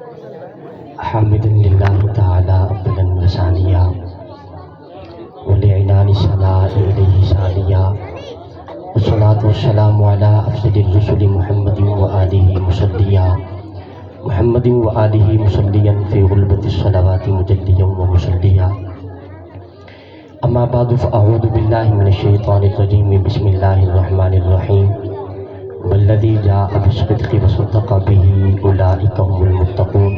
حامدا للہ تعالی افضلا وثانیا ولعنان الصلاة علیہ ثانیہ والصلاة والسلام علی افضل الرسل محمد وآلہ مصلیہ محمد وآلہ مصلیہ فی غلبۃ الصلوات مجلیہ ومصلیہ اما بعد فاعوذ باللہ من الشیطان الرجیم بسم اللہ الرحمن الرحیم والذی جاء بالصدق وصدق به اولئک هم المتقون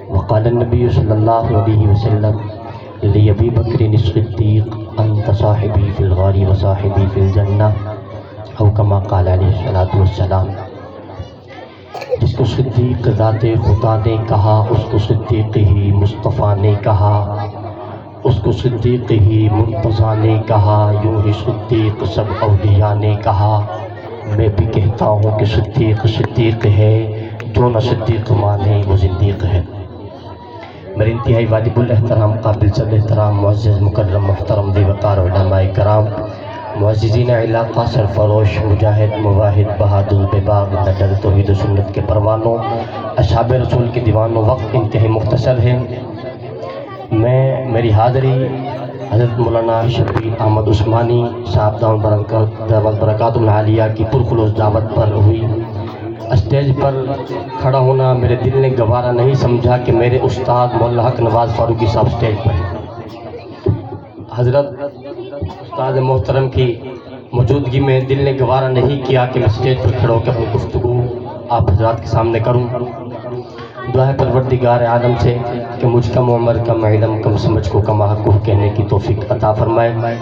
وقال النبی صلی اللہ علیہ وسلم لأبی بکر الصدیق انت صاحبی فی الغار وصاحبی فی الجنہ او کما قال علیہ السلام۔ جس کو صدیق ذات خدا نے کہا اس کو صدیق ہی مصطفیٰ نے کہا، اس کو صدیق ہی مرتضیٰ نے کہا، یوں ہی صدیق سب اولیاء نے کہا۔ میں بھی کہتا ہوں کہ صدیق صدیق ہے، جو نہ صدیق مانے وہ زندیق ہے۔ میرے انتہائی واجب الاحترام قابل صد احترام معزز مکرم محترم دی وقار علماء کرام، معززین علاقہ سرفروش مجاہد مواحد بہادر بے باغ نڈر توحید و سنت کے پروانوں، اصحاب رسول کے دیوانوں، وقت انتہائی مختصر ہے۔ میری حاضری حضرت مولانا شبیر احمد عثمانی صاحب دعوت برکات العالیہ کی پرخلوص دعوت پر ہوئی۔ اسٹیج پر کھڑا ہونا میرے دل نے گوارا نہیں سمجھا کہ میرے استاد مولانا حق نواز فاروقی صاحب اسٹیج پر ہیں۔ حضرت استاد محترم کی موجودگی میں دل نے گوارا نہیں کیا کہ میں اسٹیج پر کھڑا ہو کے اپنی گفتگو آپ حضرات کے سامنے کروں۔ دعا ہے پروردگار عالم سے کہ مجھ کم عمر کم علم کم سمجھ کو کم حقوق کہنے کی توفیق عطا فرمائے۔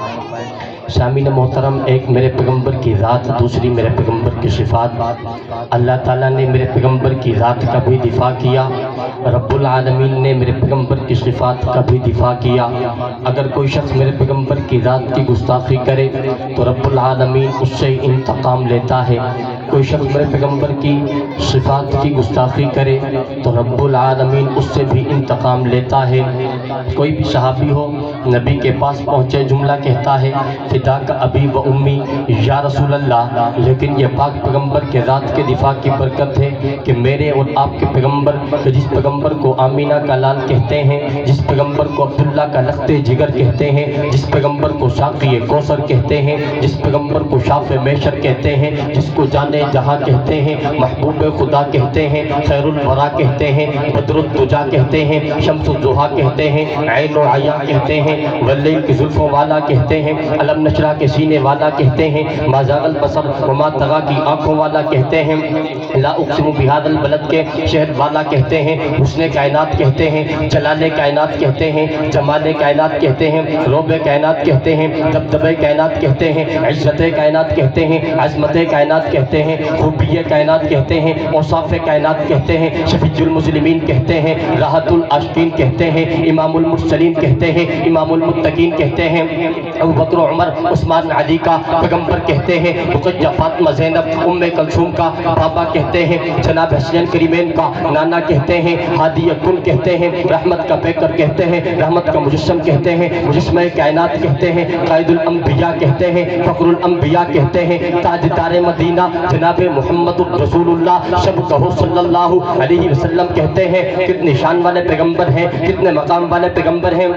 سامعین محترم، ایک میرے پیغمبر کی ذات، دوسری میرے پیغمبر کی صفات۔ اللہ تعالیٰ نے میرے پیغمبر کی ذات کا بھی دفاع کیا، رب العالمین نے میرے پیغمبر کی صفات کا بھی دفاع کیا۔ اگر کوئی شخص میرے پیغمبر کی ذات کی گستاخی کرے تو رب العالمین اس سے انتقام لیتا ہے، کوئی شخص میرے پیغمبر کی صفات کی گستاخی کرے تو رب العالمین اس سے بھی انتقام لیتا ہے۔ کوئی بھی صحابی ہو نبی کے پاس پہنچے جملہ کہتا ہے فداک ابی و امی یا رسول اللہ، لیکن یہ پاک پیغمبر کے ذات کے دفاع کی برکت ہے کہ میرے اور آپ کے پیغمبر، جس پیغمبر کو آمینہ کا لال کہتے ہیں، جس پیغمبر کو عبداللہ کا لخت جگر کہتے ہیں، جس پیغمبر کو ساقی کوثر کہتے ہیں، جس پیغمبر کو شاف میشر کہتے ہیں، جس کو جانے جہاں کہتے ہیں، محبوب خدا کہتے ہیں، خیر الورا کہتے ہیں، بدر الدجا کہتے ہیں، شمس الضحیٰ کہتے ہیں، عین و عیاں کہتے ہیں، واللیل کی زلفوں والا کہتے ہیں، علم نشرہ کے سینے والا کہتے ہیں، ما زاغ البصر وما طغیٰ کی آنکھوں والا کہتے ہیں، لا اقسم بہذا البلد کے شہر والا کہتے ہیں، حسن کائنات کہتے ہیں، جلال کائنات کہتے ہیں، جمال کائنات کہتے ہیں، روب کائنات کہتے ہیں، دبدبے کائنات کہتے ہیں، عزت کائنات کہتے ہیں، عظمت کائنات کہتے ہیں، خوبی کائنات کہتے ہیں، اوصاف کائنات کہتے ہیں، شفیع المسلمین کہتے ہیں، راحت العاشقین کہتے ہیں، امام المرسلین کہتے ہیں، امام المتقین کہتے ہیں، ابو بکر عمر عثمان علی کا پیغمبر کہتے ہیں، رقیہ فاطمہ زینب ام کلثوم کا بابا کہتے ہیں، جناب حسین کریمین کا نانا کہتے ہیں، ہادی کن کہتے ہیں، رحمت کا پیکر کہتے ہیں، رحمت کا مجسم کہتے ہیں، مجسمہ کائنات کہتے ہیں، قائد الانبیاء کہتے ہیں، فخر الانبیاء کہتے ہیں، تاجدار مدینہ جناب محمد رسول اللہ شب کہو صلی اللہ علیہ وسلم کہتے ہیں۔ کتنے شان والے پیغمبر ہیں، کتنے مقام والے پیغمبر ہیں،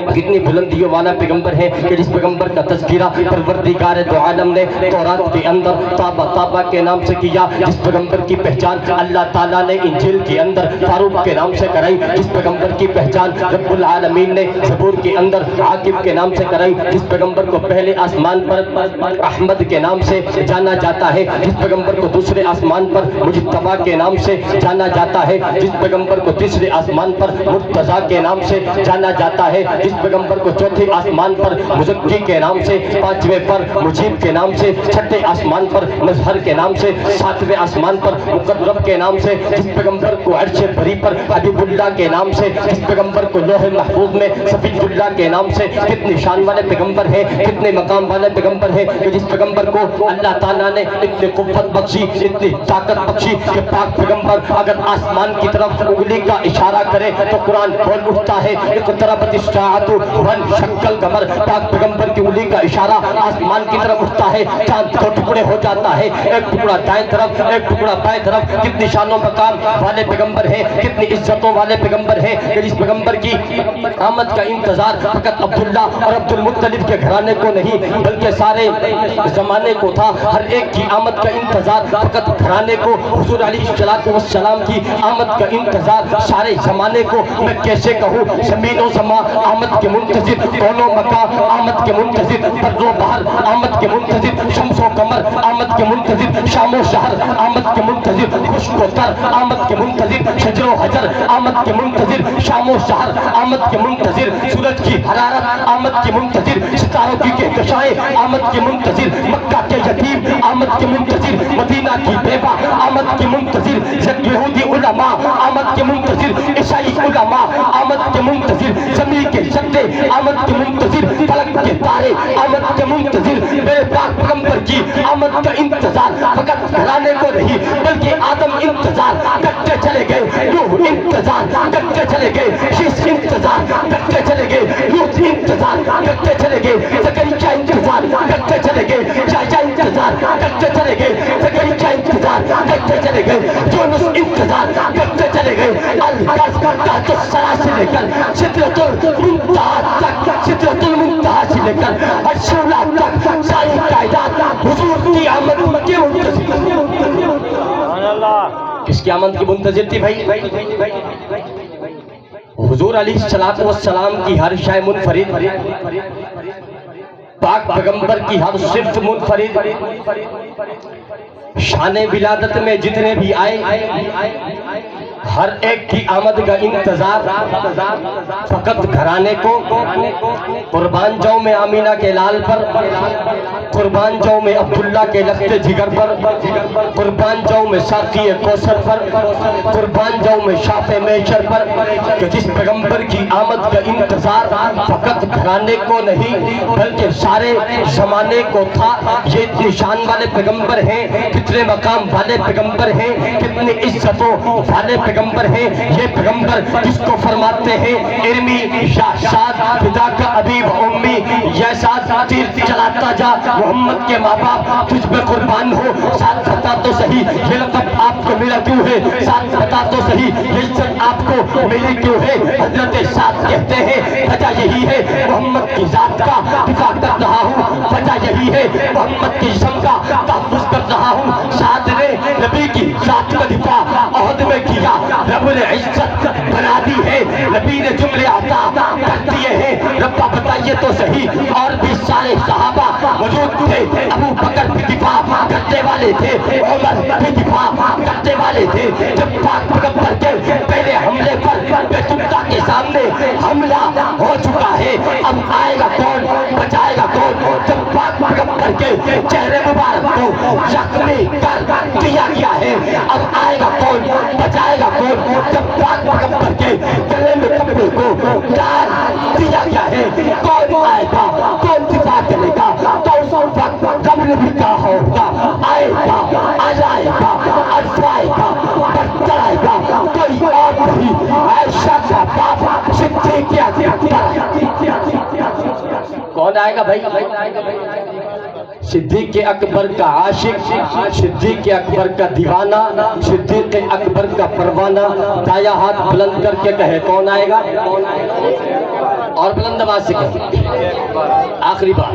کتنی بلندیوں والا پیغمبر ہے کہ جس پیغمبر کا تذکرہ پروردگار دو عالم نے تورات کے اندر طابہ کے نام سے کیا، جس پیغمبر کی پہچان اللہ تعالیٰ نے انجیل کے اندر فاروق کے نام سے کرائی، جس پیغمبر کی پہچان رب العالمین نے زبور کے اندر عاقب کے نام سے کرائی، جس پیغمبر کو پہلے آسمان پر احمد کے نام سے جانا جاتا ہے، جس پیغمبر کو دوسرے آسمان پر مجتبیٰ کے نام سے جانا جاتا ہے، جس پیغمبر کو تیسرے آسمان پر مرتضیٰ کے نام سے جانا جاتا ہے، جس پیغمبر کو چوتھے آسمان پر مزکی کے نام سے، پانچویں پر مجیب کے نام سے، چھٹے آسمان پر مظہر کے نام سے، ساتویں آسمان پر مقرب کے نام سے، جس پیغمبر کو عرش بری پر حبیب اللہ کے نام سے، جس پیغمبر کو لوح محفوظ میں صفی اللہ کے نام سے۔ کتنے شان والے پیغمبر ہیں، کتنے مقام والے پیغمبر ہیں کہ جس پیغمبر کو اللہ تعالیٰ نے اتنی قوت بخشی، اتنی طاقت بخشی کہ پاک پیغمبر اگر آسمان کی طرف انگلی کا اشارہ کرے تو قرآن بول اٹھتا ہے اقتربت الساعۃ وانشق القمر۔ پاک پیغمبر کی انگلی کا اشارہ آسمان کی طرف اٹھتا ہے، چاند دو ٹکڑے ہو جاتا ہے، ایک ٹکڑا دائیں طرف ایک ٹکڑا بائیں طرف۔ کتنی شان و مقام والے پیغمبر ہیں، کتنی کتنے عزتوں والے پیغمبر ہیں کہ جس پیغمبر کی آمد کا انتظار فقط عبداللہ اور عبد المطلب کے گھرانے کو نہیں بلکہ سارے زمانے کو تھا. ہر ایک کی آمد کا انتظار فقط گھرانے کو, حضور علیہ السلام کی آمد کا انتظار سارے زمانے کو میں کیسے کہوں. زمین و زمان آمد کے منتظر, کون و مکان آمد کے منتظر, بر و بحر آمد کے منتظر, شمس و قمر آمد کے منتظر, شام و شہر آمد کے منتظر, خشک و تر آمد کے منتظر, شجر و حجر آمد کے منتظر, شام و شہر آمد کے منتظر, سورج کی حرارت آمد کے منتظر, ستاروں کی کہکشائیں آمد کے منتظر, مکہ کے یتیم آمد کے منتظر, مدینہ کی بیوہ آمد کے منتظر, یہودی علماء آمد کے منتظر, عیسائی علماء آمد کے منتظر, زمین کے سطح آمد کے منتظر, فلک کے تارے آمد کے منتظر. میرے پاک پیغمبر کی آمد کا انتظار فقط گھرانے کو نہیں بلکہ آدم انتظار کرتے چلے گئے, نوح انتظار کرتے چلے گئے, شیش انتظار کرتے چلے گئے, لوط انتظار کرتے چلے گئے, زکریا انتظار کرتے چلے گئے, یحییٰ انتظار کرتے چلے گئے, زکریا انتظار کرتے چلے گئے, یونس انتظار کرتے چلے گئے. الکاس تحت الثری سے لے کر سدرۃ المنتہا تک, سدرۃ المنتہا سے لے کر عرش اللہ تک ساری کائنات حضور کی آمد کے منتظر. کس کی آمد کی منتظر تھی بھائی؟ حضور علیہ السلام کی ہر شے منفرد, پاک پیغمبر کی ہر صفت منفرد. شان ولادت میں جتنے بھی آئے ہر ایک کی آمد کا انتظار فقط گھرانے کو. قربان جاؤں میں آمینہ کے لال پر, قربان جاؤں میں عبداللہ کے لخت جگر پر, قربان جاؤں میں ساقی کوثر پر, قربان جاؤں میں شاف میشر پر, کہ جس پیغمبر کی آمد کا انتظار فقط گھرانے کو نہیں بلکہ سارے زمانے کو تھا. یہ اتنی شان والے پیغمبر ہیں, کتنے مقام والے پیغمبر ہیں, کتنی عزتوں والے پیغمبر ہیں. یہ پیغمبر جس کو فرماتے ہیں ارمی یا شاد خدا کا ابی و امی, یا ساتھ تیر چلاتا جا محمد کے ماں باپ تجھ پہ قربان ہو. ساتھ بتا تو صحیح یہ لقب آپ کو ملا کیوں ہے, ساتھ بتا تو صحیح یہ عزت آپ کو ملی کیوں ہے. حضرت ساتھ کہتے ہیں وجہ یہی ہے محمد کی ذات کا دفاع کر رہا ہوں, وجہ یہی ہے محمد کی جسم کا تحفظ کر رہا ہوں. ساتھ نے نبی کی ذات کا دفاع عہد میں کیا, رب نے عزت بنا دی ہے, نبی نے جملے عطا کر دیے ہیں. ربا بتائیے تو صحیح اور بھی سارے صحابہ موجود تھے, ابو بکر بھی دفاع کرنے والے تھے, عمر بھی دفاع کرنے والے تھے. جب پاک پیغمبر کے پہلے حملے پر بیت اللہ کے سامنے حملہ ہو چکا ہے, اب آئے گا کون, بچائے گا کون. جب پاک پیغمبر کے چہرے مبارک کو زخمی کر دیا گیا ہے, اب آئے گا کون, بچائے گا کون. جب پاک پیغمبر کے گلے میں کپڑے کو ڈال دیا گیا ہے, کون آئے گا, کون دفاع کرے گا. تو اس وقت قبل بھی کہا ہوگا آئے گا, آ جائے گا, آئے گا, بڑھتا آئے گا, کوئی اور نہیں, عائشہ کا باپ صدیق اکبر. کون آئے گا بھائی؟ صدیق اکبر کا عاشق, صدیق اکبر کا دیوانہ, صدیق اکبر کا پروانہ. دایا ہاتھ بلند کر کے کہے کون آئے گا, اور بلند آواز سے کہے. آخری بات,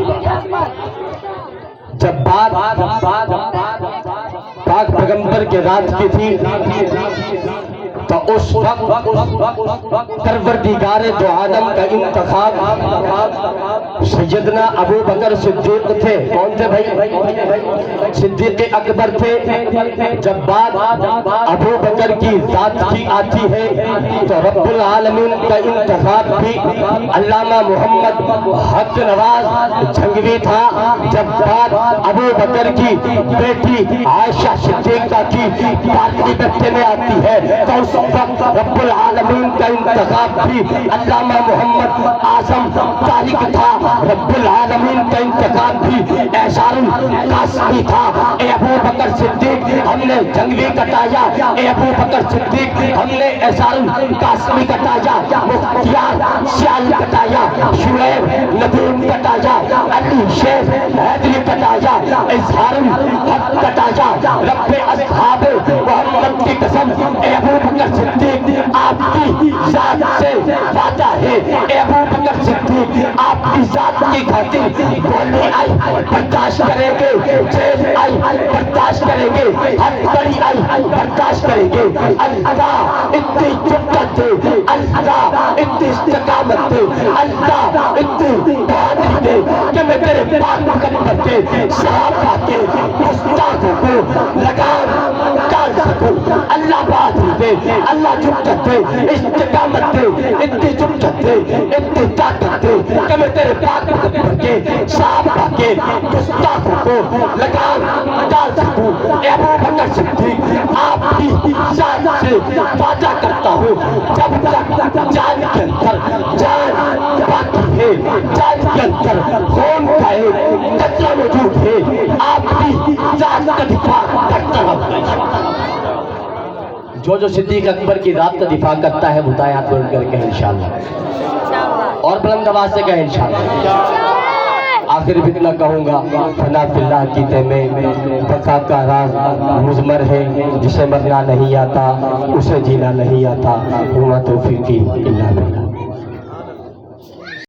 جب بات پاک پیغمبر کے رات کی تھی تو اس وقت پروردگار دو عالم کا انتخاب سیدنا ابو بکر صدیق تھے. کون تھے بھائی؟ صدیق اکبر تھے. جب بات ابو بکر کی ذات کی آتی ہے تو رب العالمین کا انتخاب بھی علامہ محمد حق نواز جھنگوی تھا. جب بات ابو بکر کی بیٹی عائشہ صدیقہ کی پارٹی بچے میں آتی ہے تو اس وقت رب العالمین کا انتخاب بھی علامہ محمد اعظم طارق تھا. رب العالمین کا انتخاب بھی احسان القاسمی تھا. اے ابو بکر صدیق ہم نے جھنگوی کٹایا, اے ابو بکر صدیق ہم نے احسان القاسمی کٹایا, مختیار سیال کٹایا, شعیب ندیم کٹایا, علی شیخ حیدری کٹایا, اظہار الحق کٹایا. رب اصحاب محمد کی قسم اے ابو بکر صدیق ذات کی خاطر گولی آئی برداشت کریں گے، جیل آئی برداشت کریں گے، ہر کڑی آئی برداشت کریں گے۔ اللہ اتنی جرأت دے، اللہ اتنی استقامت دے، اللہ اتنی بہادری دے کہ میں تیرے پاک مقدس کے صاحب آتے گستاخوں کو لگام ڈال سکوں۔ اللہ بہادری دے، اللہ جرأت دے، استقامت دے، اتنی جرأت دے، اتنی طاقت دے کہ میں تیرے پاک مقدس کے صاحب آتے گستاخوں کو لگام ڈال سکوں۔ اے ابو بکر صدیق، آپ کی ذات سے وعدہ کرتا ہوں، جب تک جان کے اندر جان باقی ہے، جان کے اندر خون کا ایک قطرہ موجود ہے، آپ کی ذات کا دفاع کرتا رہوں۔ جو صدیق اکبر کی ذات کا دفاع کرتا ہے وہ دائیں ہاتھ بلند کر کے انشاءاللہ، اور بلند آواز سے کہیں انشاءاللہ۔ آخر بھی اتنا کہوں گا، فنا فی اللہ کی تہ میں بقا کا راز مضمر ہے، جسے مرنا نہیں آتا اسے جینا نہیں آتا، وما توفیقی الا باللہ۔